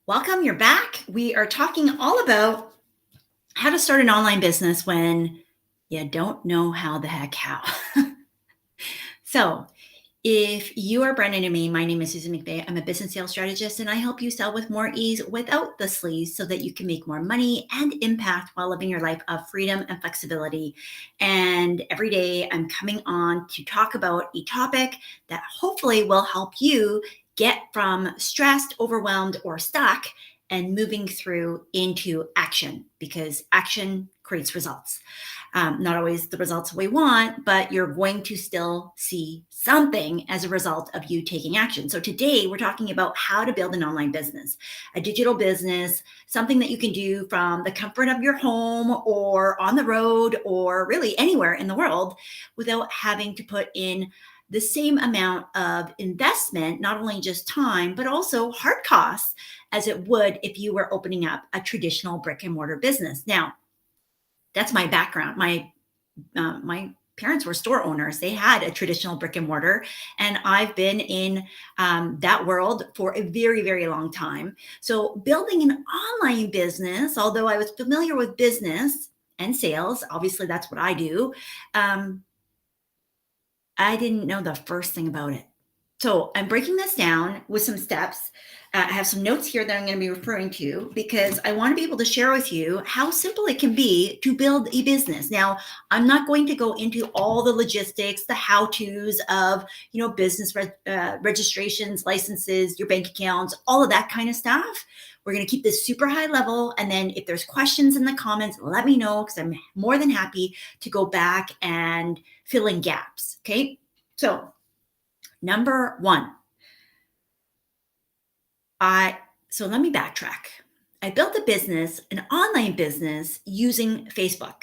Welcome, you're back. We are talking all about how to start an online business when you don't know how the heck how. So, if you are brand new to me, my name is Susan McVeigh. I'm a business sales strategist and I help you sell with more ease without the sleaze so that you can make more money and impact while living your life of freedom and flexibility. And every day I'm coming on to talk about a topic that hopefully will help you get from stressed, overwhelmed, or stuck and moving through into action because action creates results. Not always the results we want, but you're going to still see something as a result of you taking action. So today we're talking about how to build an online business, a digital business, something that you can do from the comfort of your home or on the road or really anywhere in the world without having to put in the same amount of investment, not only just time, but also hard costs as it would if you were opening up a traditional brick and mortar business. Now, that's my background. My parents were store owners. They had a traditional brick and mortar, and I've been in that world for a very, very long time. So building an online business, although I was familiar with business and sales, obviously that's what I do. Um, I didn't know the first thing about it. So I'm breaking this down with some steps. I have some notes here that I'm going to be referring to because I want to be able to share with you how simple it can be to build a business. Now, I'm not going to go into all the logistics, the how-tos of, business registrations, licenses, your bank accounts, all of that kind of stuff. We're going to keep this super high level. And then if there's questions in the comments, let me know because I'm more than happy to go back and fill in gaps. Okay. So number one, so let me backtrack. I built a business, an online business using Facebook.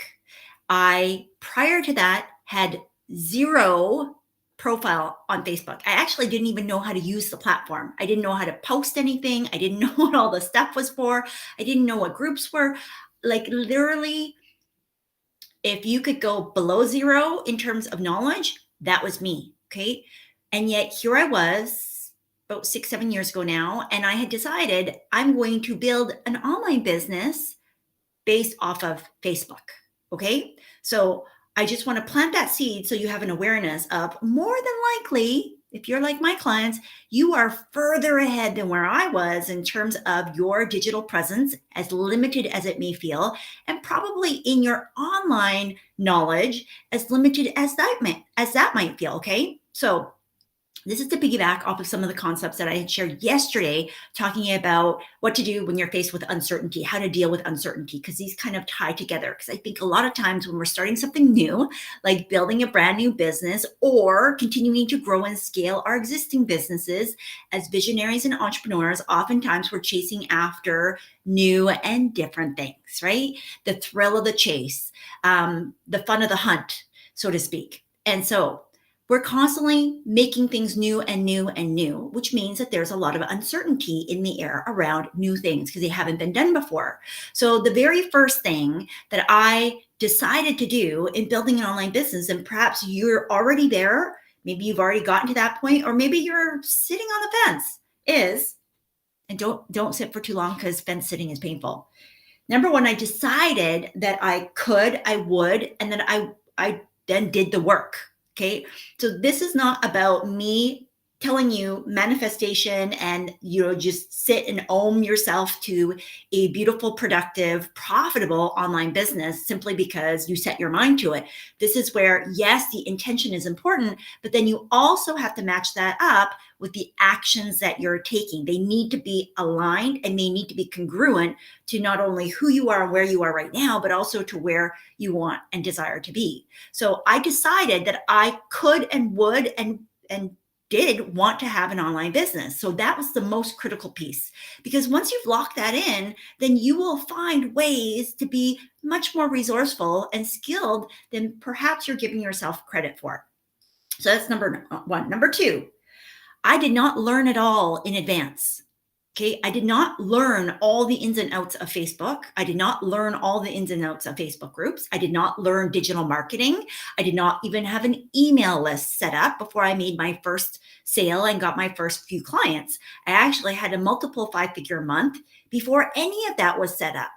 I, prior to that, had zero profile on Facebook. I actually didn't even know how to use the platform. I didn't know how to post anything. I didn't know what all the stuff was for. I didn't know what groups were. Like literally, if you could go below zero in terms of knowledge, that was me. Okay. And yet here I was about 6, 7 years ago now, and I had decided I'm going to build an online business based off of Facebook. Okay. So I just want to plant that seed so you have an awareness of more than likely, if you're like my clients, you are further ahead than where I was in terms of your digital presence, as limited as it may feel, and probably in your online knowledge, as limited as that might feel. Okay. So this is to piggyback off of some of the concepts that I had shared yesterday, talking about what to do when you're faced with uncertainty, how to deal with uncertainty, because these kind of tie together. Because I think a lot of times when we're starting something new, like building a brand new business or continuing to grow and scale our existing businesses as visionaries and entrepreneurs, oftentimes we're chasing after new and different things, right? The thrill of the chase, the fun of the hunt, so to speak. And so we're constantly making things new and new and new, which means that there's a lot of uncertainty in the air around new things because they haven't been done before. So the very first thing that I decided to do in building an online business, and perhaps you're already there, maybe you've already gotten to that point, or maybe you're sitting on the fence, is, and don't sit for too long because fence sitting is painful. Number one, I decided that I would, and then I then did the work. Okay. So this is not about me telling you manifestation and, just sit and own yourself to a beautiful, productive, profitable online business simply because you set your mind to it. This is where, yes, the intention is important, but then you also have to match that up with the actions that you're taking. They need to be aligned and they need to be congruent to not only who you are and where you are right now, but also to where you want and desire to be. So I decided that I could and would and did want to have an online business. So that was the most critical piece because once you've locked that in, then you will find ways to be much more resourceful and skilled than perhaps you're giving yourself credit for. So that's number one. Number two, I did not learn it all in advance. Okay, I did not learn all the ins and outs of Facebook. I did not learn all the ins and outs of Facebook groups. I did not learn digital marketing. I did not even have an email list set up before I made my first sale and got my first few clients. I actually had a multiple 5-figure month before any of that was set up.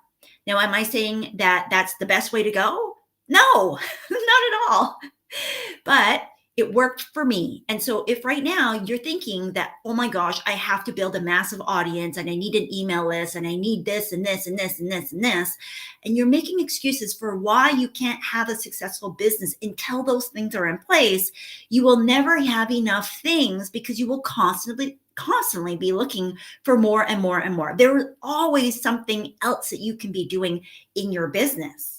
Now, am I saying that that's the best way to go? No, not at all. But it worked for me. And so if right now you're thinking that, oh my gosh, I have to build a massive audience and I need an email list and I need this and this and this and this and this, and you're making excuses for why you can't have a successful business until those things are in place, you will never have enough things because you will constantly be looking for more and more and more. There is always something else that you can be doing in your business.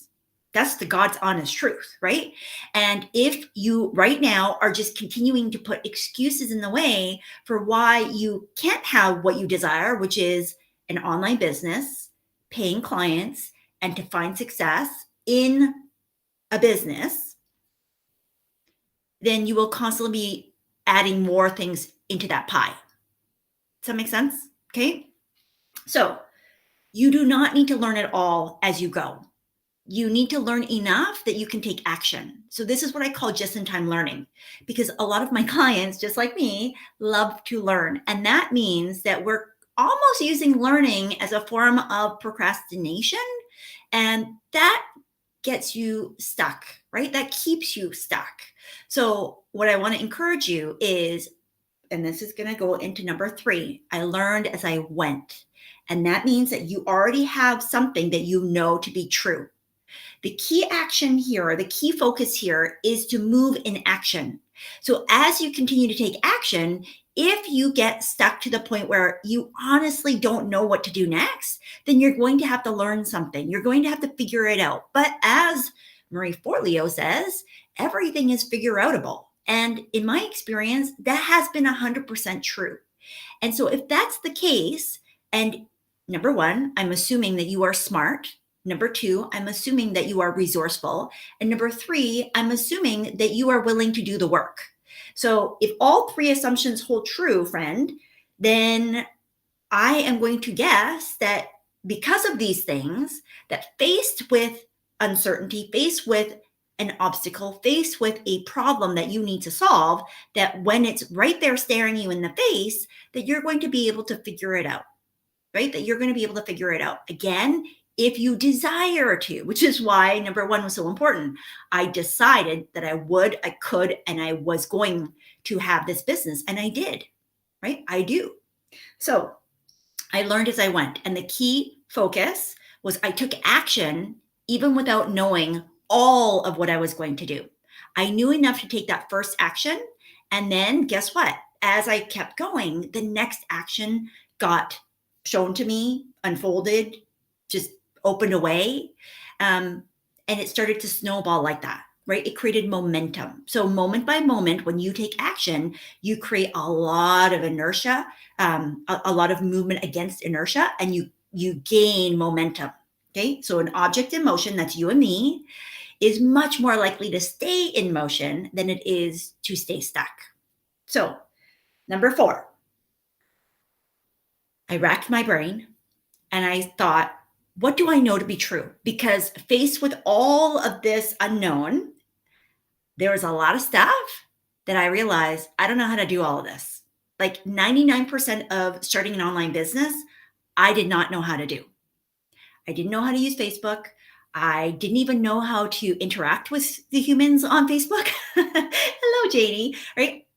That's the God's honest truth, right? And if you right now are just continuing to put excuses in the way for why you can't have what you desire, which is an online business, paying clients, and to find success in a business, then you will constantly be adding more things into that pie. Does that make sense? Okay. So you do not need to learn it all as you go. You need to learn enough that you can take action. So this is what I call just-in-time learning, because a lot of my clients, just like me, love to learn. And that means that we're almost using learning as a form of procrastination. And that gets you stuck, right? That keeps you stuck. So what I want to encourage you is, and this is going to go into number 3, I learned as I went. And that means that you already have something that you know to be true. The key action here, or the key focus here, is to move in action. So as you continue to take action, if you get stuck to the point where you honestly don't know what to do next, then you're going to have to learn something. You're going to have to figure it out. But as Marie Forleo says, everything is figure outable. And in my experience, that has been 100% true. And so if that's the case, and number 1, I'm assuming that you are smart. Number 2, I'm assuming that you are resourceful. And number 3, I'm assuming that you are willing to do the work. So if all 3 assumptions hold true, friend, then I am going to guess that because of these things, that faced with uncertainty, faced with an obstacle, faced with a problem that you need to solve, that when it's right there staring you in the face, that you're going to be able to figure it out, right? That you're going to be able to figure it out. Again, if you desire to, which is why number 1 was so important. I decided that I would, I could, and I was going to have this business, and I did, right? I do. So I learned as I went, and the key focus was I took action even without knowing all of what I was going to do. I knew enough to take that first action, and then guess what? As I kept going, the next action got shown to me, unfolded, just opened away. And it started to snowball like that, right? It created momentum. So moment by moment, when you take action, you create a lot of inertia, a lot of movement against inertia, and you gain momentum. Okay. So an object in motion, that's you and me, is much more likely to stay in motion than it is to stay stuck. So number 4, I racked my brain and I thought, what do I know to be true? Because faced with all of this unknown, there was a lot of stuff that I realized I don't know how to do all of this. Like 99% of starting an online business, I did not know how to do. I didn't know how to use Facebook. I didn't even know how to interact with the humans on Facebook. Hello, Janie, right?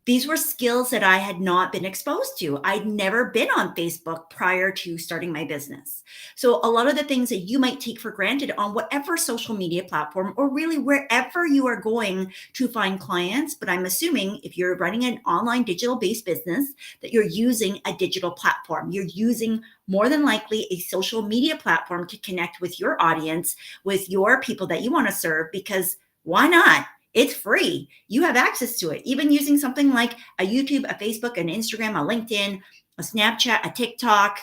These were skills that I had not been exposed to. I'd never been on Facebook prior to starting my business. So a lot of the things that you might take for granted on whatever social media platform, or really wherever you are going to find clients, but I'm assuming if you're running an online digital-based business, that you're using a digital platform. You're using more than likely a social media platform to connect with your audience, with your people that you want to serve, because why not? It's free. You have access to it. Even using something like a YouTube, a Facebook, an Instagram, a LinkedIn, a Snapchat, a TikTok,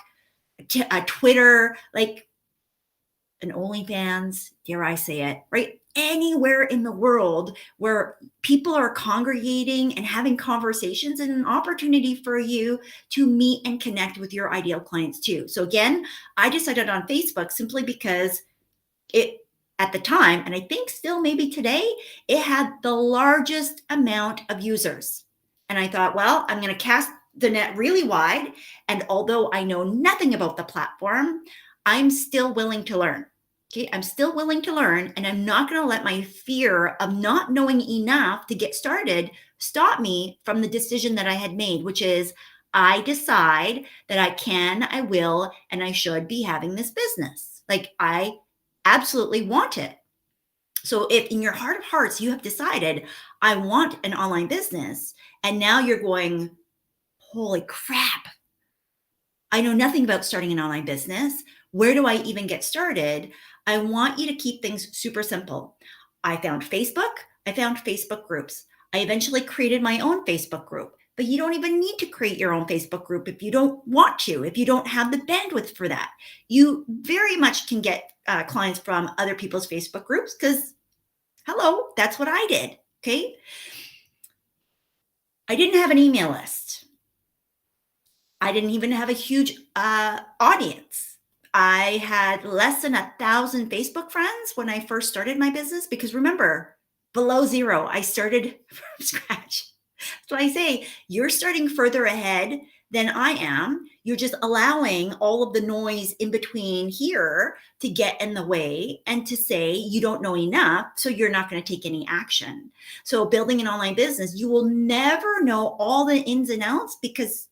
a Twitter, like an OnlyFans, dare I say it, right? anywhere in the world where people are congregating and having conversations, and an opportunity for you to meet and connect with your ideal clients too. So again, I decided on Facebook simply because it, at the time, and I think still maybe today, it had the largest amount of users. And I thought, well, I'm going to cast the net really wide. And although I know nothing about the platform, I'm still willing to learn. Okay, I'm still willing to learn, and I'm not going to let my fear of not knowing enough to get started stop me from the decision that I had made, which is I decide that I can, I will, and I should be having this business. Like, I absolutely want it. So if in your heart of hearts you have decided, I want an online business, and now you're going, holy crap, I know nothing about starting an online business. Where do I even get started? I want you to keep things super simple. I found Facebook. I found Facebook groups. I eventually created my own Facebook group, but you don't even need to create your own Facebook group if you don't want to, if you don't have the bandwidth for that. You very much can get clients from other people's Facebook groups because, hello, that's what I did. Okay. I didn't have an email list. I didn't even have a huge audience. I had less than 1,000 Facebook friends when I first started my business, because remember, below zero, I started from scratch. So I say, you're starting further ahead than I am. You're just allowing all of the noise in between here to get in the way and to say you don't know enough, so you're not going to take any action. So building an online business, you will never know all the ins and outs, because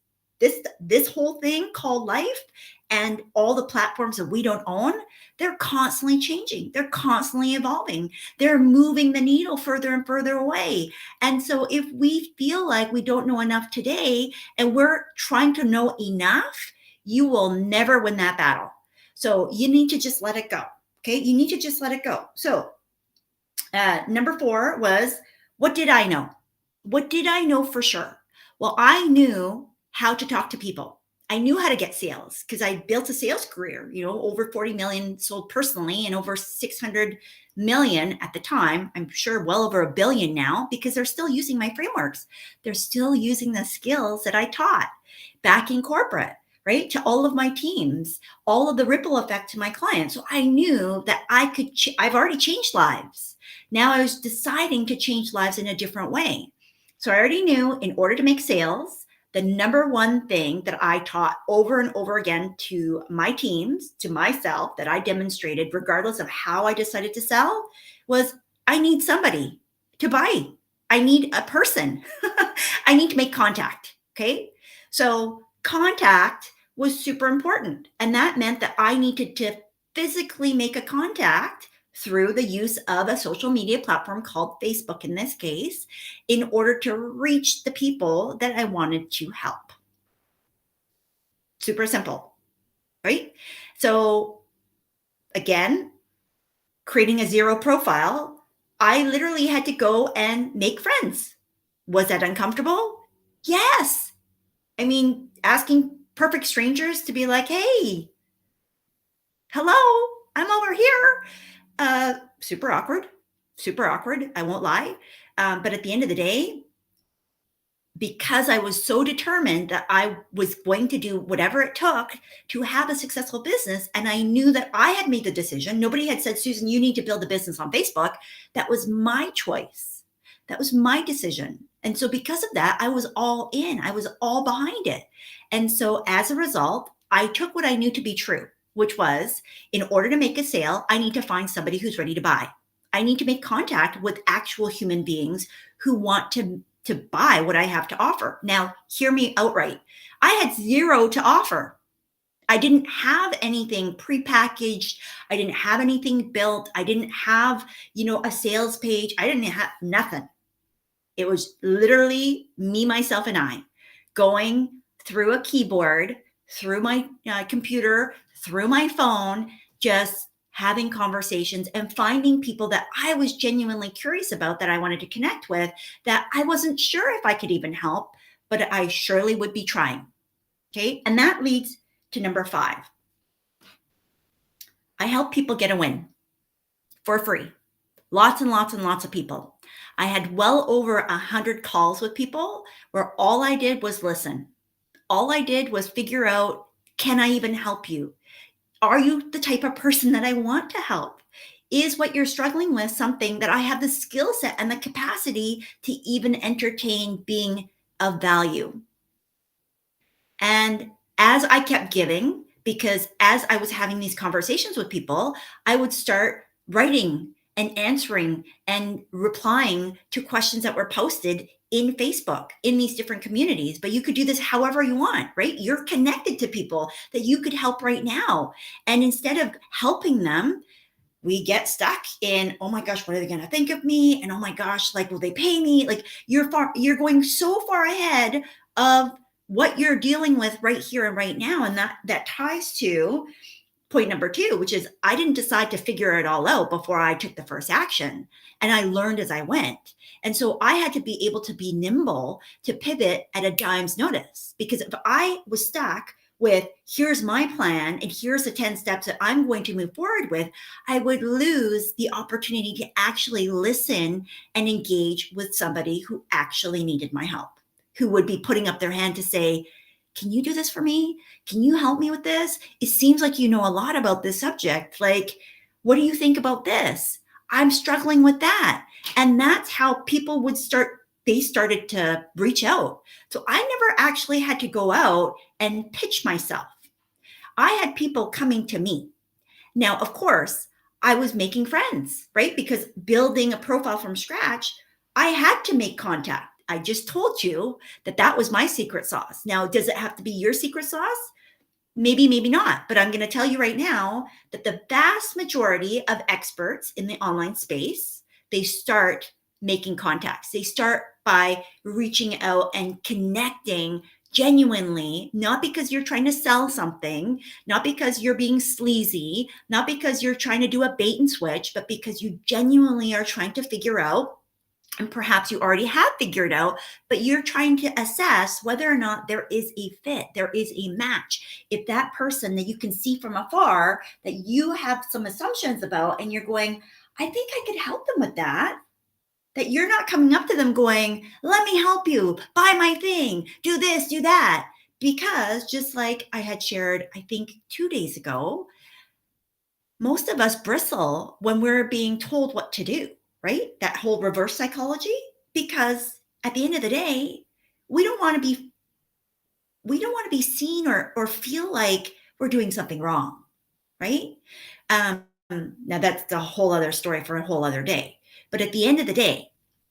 this whole thing called life and all the platforms that we don't own, they're constantly changing. They're constantly evolving. They're moving the needle further and further away. And so if we feel like we don't know enough today and we're trying to know enough, you will never win that battle. So you need to just let it go. Okay. You need to just let it go. So number 4 was, what did I know? What did I know for sure? Well, I knew how to talk to people. I knew how to get sales because I built a sales career, over 40 million sold personally and over 600 million at the time. I'm sure well over $1 billion now, because they're still using my frameworks. They're still using the skills that I taught back in corporate, right? To all of my teams, all of the ripple effect to my clients. So I knew that I could, I've already changed lives. Now I was deciding to change lives in a different way. So I already knew, in order to make sales, the number one thing that I taught over and over again to my teams, to myself, that I demonstrated regardless of how I decided to sell, was I need somebody to buy. I need a person. I need to make contact. Okay. So contact was super important. And that meant that I needed to physically make a contact through the use of a social media platform called Facebook in this case, in order to reach the people that I wanted to help. Super simple, right? So again, creating a zero profile, I literally had to go and make friends. Was that uncomfortable? Yes. I mean, asking perfect strangers to be like, hey, hello, I'm over here. Super awkward, super awkward. I won't lie. But at the end of the day, because I was so determined that I was going to do whatever it took to have a successful business, and I knew that I had made the decision. Nobody had said, Susan, you need to build a business on Facebook. That was my choice. That was my decision. And so because of that, I was all in. I was all behind it. And so as a result, I took what I knew to be true, which was, in order to make a sale, I need to find somebody who's ready to buy. I need to make contact with actual human beings who want to buy what I have to offer. Now, hear me outright. I had zero to offer. I didn't have anything prepackaged. I didn't have anything built. I didn't have, a sales page. I didn't have nothing. It was literally me, myself, and I going through a keyboard, through my computer, through my phone, just having conversations and finding people that I was genuinely curious about, that I wanted to connect with, that I wasn't sure if I could even help, but I surely would be trying. Okay. And that leads to number 5. I help people get a win for free, lots and lots and lots of people. I had well over 100 calls with people where all I did was listen. All I did was figure out, can I even help you? Are you the type of person that I want to help? Is what you're struggling with something that I have the skill set and the capacity to even entertain being of value? And as I kept giving, because as I was having these conversations with people, I would start writing and answering and replying to questions that were posted in Facebook in these different communities. But you could do this however you want, right? You're connected to people that you could help right now. And instead of helping them, we get stuck in, oh my gosh, what are they going to think of me? And oh my gosh, like, will they pay me? Like, you're going so far ahead of what you're dealing with right here and right now. And that ties to point number 2, which is I didn't decide to figure it all out before I took the first action. And I learned as I went. And so I had to be able to be nimble to pivot at a dime's notice. Because if I was stuck with, here's my plan and here's the 10 steps that I'm going to move forward with, I would lose the opportunity to actually listen and engage with somebody who actually needed my help, who would be putting up their hand to say, can you do this for me? Can you help me with this? It seems like you know a lot about this subject. Like, what do you think about this? I'm struggling with that. And that's how people would they started to reach out. So I never actually had to go out and pitch myself. I had people coming to me. Now, of course, I was making friends, right? Because building a profile from scratch, I had to make contact. I just told you that was my secret sauce. Now, does it have to be your secret sauce? Maybe, maybe not. But I'm going to tell you right now that the vast majority of experts in the online space, they start making contacts. They start by reaching out and connecting genuinely, not because you're trying to sell something, not because you're being sleazy, not because you're trying to do a bait and switch, but because you genuinely are trying to figure out, and perhaps you already have figured out, but you're trying to assess whether or not there is a fit, there is a match. If that person that you can see from afar that you have some assumptions about and you're going, I think I could help them with that you're not coming up to them going, let me help you, buy my thing, do this, do that. Because just like I had shared, I think 2 days ago, most of us bristle when we're being told what to do, right? That whole reverse psychology, because at the end of the day, we don't want to be seen or feel like we're doing something wrong, right? Now that's a whole other story for a whole other day. But at the end of the day,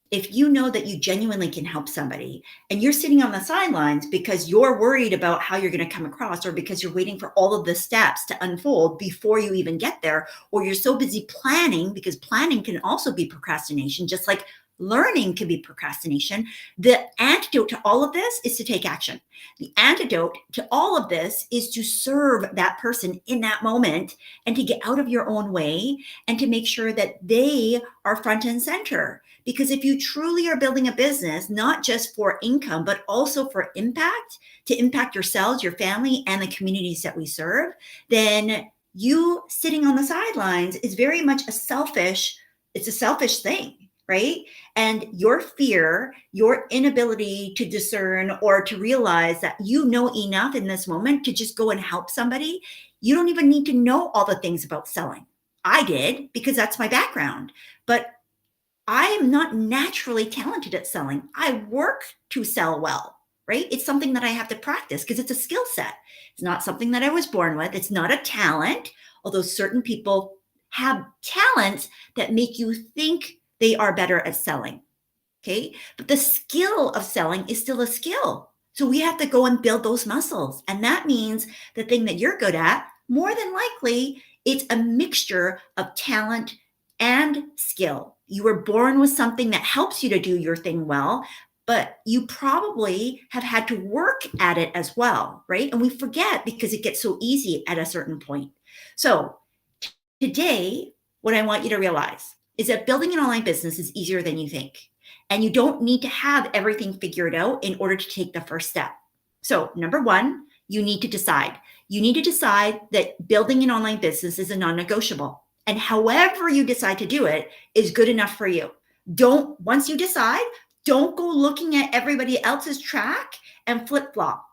if you know that you genuinely can help somebody and you're sitting on the sidelines because you're worried about how you're going to come across, or because you're waiting for all of the steps to unfold before you even get there, or you're so busy planning, because planning can also be procrastination, just like learning can be procrastination. The antidote to all of this is to take action. The antidote to all of this is to serve that person in that moment and to get out of your own way and to make sure that they are front and center. Because if you truly are building a business, not just for income, but also for impact, to impact yourselves, your family, and the communities that we serve, then you sitting on the sidelines is very much it's a selfish thing, right? And your fear, your inability to discern or to realize that you know enough in this moment to just go and help somebody. You don't even need to know all the things about selling. I did, because that's my background. But I am not naturally talented at selling. I work to sell well, right? It's something that I have to practice because it's a skill set. It's not something that I was born with. It's not a talent, although certain people have talents that make you think they are better at selling. Okay. But the skill of selling is still a skill. So we have to go and build those muscles. And that means the thing that you're good at, more than likely, it's a mixture of talent and skill. You were born with something that helps you to do your thing well, but you probably have had to work at it as well, right? And we forget because it gets so easy at a certain point. So today, what I want you to realize is that building an online business is easier than you think. And you don't need to have everything figured out in order to take the first step. So number 1, you need to decide. You need to decide that building an online business is a non-negotiable. And however you decide to do it is good enough for you. Once you decide, don't go looking at everybody else's track and flip flop.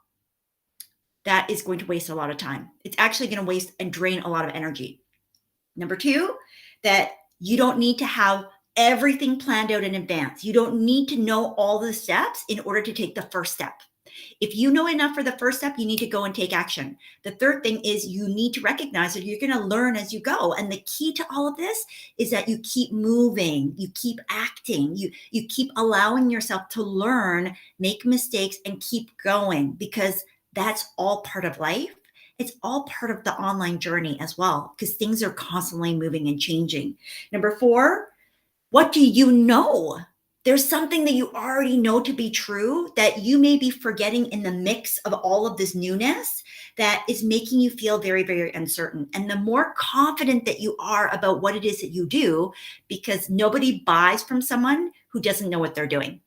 That is going to waste a lot of time. It's actually going to waste and drain a lot of energy. Number two, that you don't need to have everything planned out in advance. You don't need to know all the steps in order to take the first step. If you know enough for the first step, you need to go and take action. The third thing is you need to recognize that you're going to learn as you go. And the key to all of this is that you keep moving, you keep acting, you keep allowing yourself to learn, make mistakes, and keep going, because that's all part of life. It's all part of the online journey as well, because things are constantly moving and changing. Number four, what do you know? There's something that you already know to be true that you may be forgetting in the mix of all of this newness that is making you feel very, very uncertain. And the more confident that you are about what it is that you do, because nobody buys from someone who doesn't know what they're doing.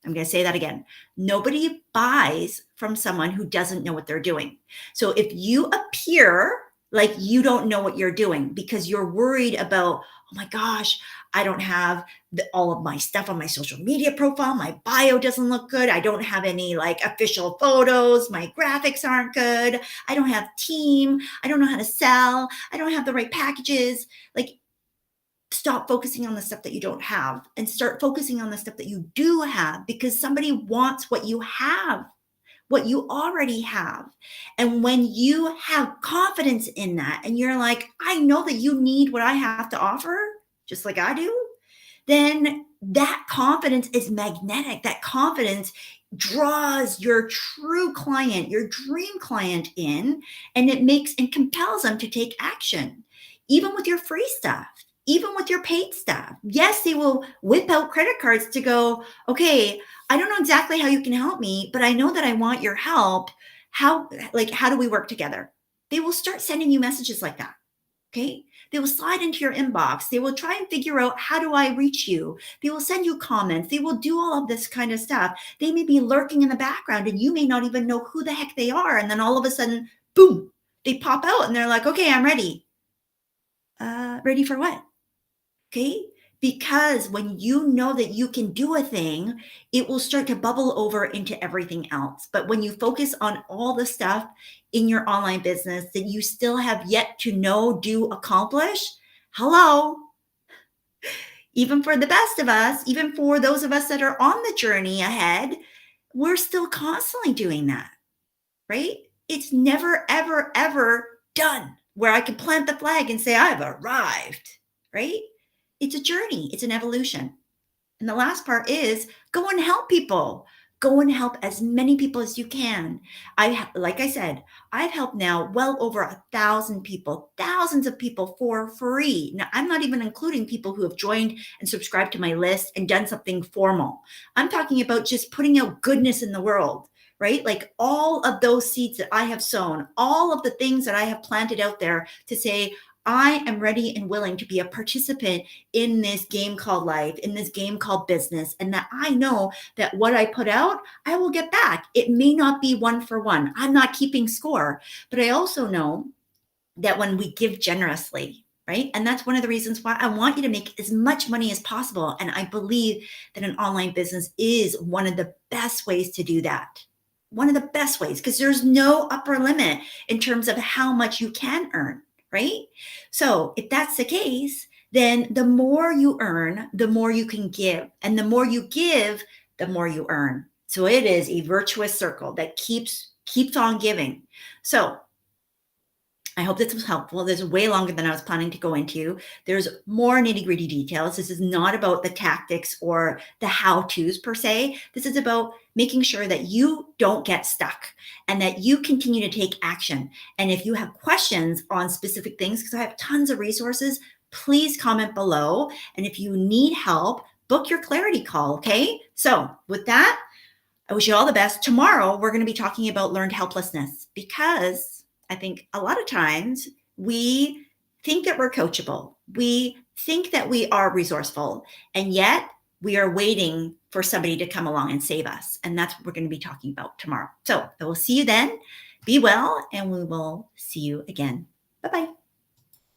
I'm going to say that again. Nobody buys from someone who doesn't know what they're doing. So if you appear like you don't know what you're doing because you're worried about, oh my gosh, I don't have all of my stuff on my social media profile. My bio doesn't look good. I don't have any official photos. My graphics aren't good. I don't have team. I don't know how to sell. I don't have the right packages. Stop focusing on the stuff that you don't have and start focusing on the stuff that you do have, because somebody wants what you have, what you already have. And when you have confidence in that and you're like, I know that you need what I have to offer, just like I do, then that confidence is magnetic. That confidence draws your true client, your dream client in, and it makes and compels them to take action, even with your free stuff. Even with your paid stuff. Yes, they will whip out credit cards to go, okay, I don't know exactly how you can help me, but I know that I want your help. How do we work together? They will start sending you messages like that. Okay. They will slide into your inbox. They will try and figure out, how do I reach you? They will send you comments. They will do all of this kind of stuff. They may be lurking in the background and you may not even know who the heck they are. And then all of a sudden, boom, they pop out and they're like, okay, I'm ready. Ready for what? Okay. Because when you know that you can do a thing, it will start to bubble over into everything else. But when you focus on all the stuff in your online business that you still have yet to know, do, accomplish, hello, even for the best of us, even for those of us that are on the journey ahead, we're still constantly doing that, right? It's never, ever, ever done where I can plant the flag and say, I've arrived, right? It's a journey. It's an evolution. And the last part is go and help people. Go and help as many people as you can. Like I said, I've helped now well over 1,000 people, thousands of people for free. Now, I'm not even including people who have joined and subscribed to my list and done something formal. I'm talking about just putting out goodness in the world, right? Like all of those seeds that I have sown, all of the things that I have planted out there to say, I am ready and willing to be a participant in this game called life, in this game called business, and that I know that what I put out, I will get back. It may not be one for one. I'm not keeping score, but I also know that when we give generously, right? And that's one of the reasons why I want you to make as much money as possible. And I believe that an online business is one of the best ways to do that. One of the best ways, because there's no upper limit in terms of how much you can earn. Right? So if that's the case, then the more you earn, the more you can give. And the more you give, the more you earn. So it is a virtuous circle that keeps on giving. So I hope this was helpful. This is way longer than I was planning to go into. There's more nitty-gritty details. This is not about the tactics or the how-tos per se. This is about making sure that you don't get stuck and that you continue to take action. And if you have questions on specific things, because I have tons of resources, please comment below. And if you need help, book your clarity call, okay? So with that, I wish you all the best. Tomorrow, we're going to be talking about learned helplessness, because I think a lot of times we think that we're coachable. We think that we are resourceful, and yet we are waiting for somebody to come along and save us. And that's what we're going to be talking about tomorrow. So I will see you then. Be well, and we will see you again. Bye-bye.